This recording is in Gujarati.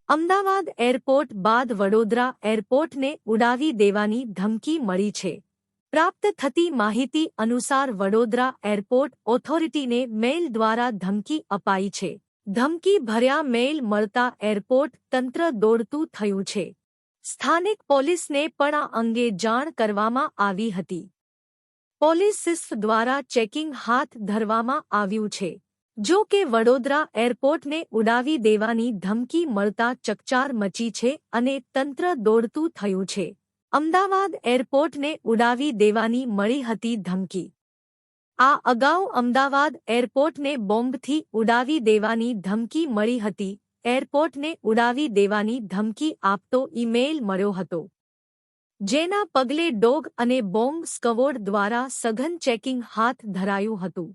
અમદાવાદ એરપોર્ટ બાદ વડોદરા એરપોર્ટને ઉડાવી દેવાની ધમકી મળી છે. પ્રાપ્ત થતી માહિતી અનુસાર વડોદરા એરપોર્ટ ઓથોરિટીને મેલ દ્વારા ધમકી અપાઈ છે. ધમકી ભર્યા મેલ મળતા એરપોર્ટ તંત્ર દોડતું થયું છે. સ્થાનિક પોલીસને પણ આ અંગે જાણ કરવામાં આવી હતી. પોલીસ સિસ્ફ દ્વારા ચેકિંગ હાથ ધરવામાં આવ્યું છે. જો કે વડોદરા એરપોર્ટને ઉડાવી દેવાની ધમકી મળતા ચકચાર મચી છે અને તંત્ર દોડતું થયું છે. અમદાવાદ એરપોર્ટને ઉડાવી દેવાની મળી હતી ધમકી. આ અગાઉ અમદાવાદ એરપોર્ટને બોમ્બથી ઉડાવી દેવાની ધમકી મળી હતી. એરપોર્ટને ઉડાવી દેવાની ધમકી આપતો ઈમેલ મળ્યો હતો. જેના પગલે ડોગ અને બોમ્બ સ્ક્વોડ દ્વારા સઘન ચેકિંગ હાથ ધરાયું હતું.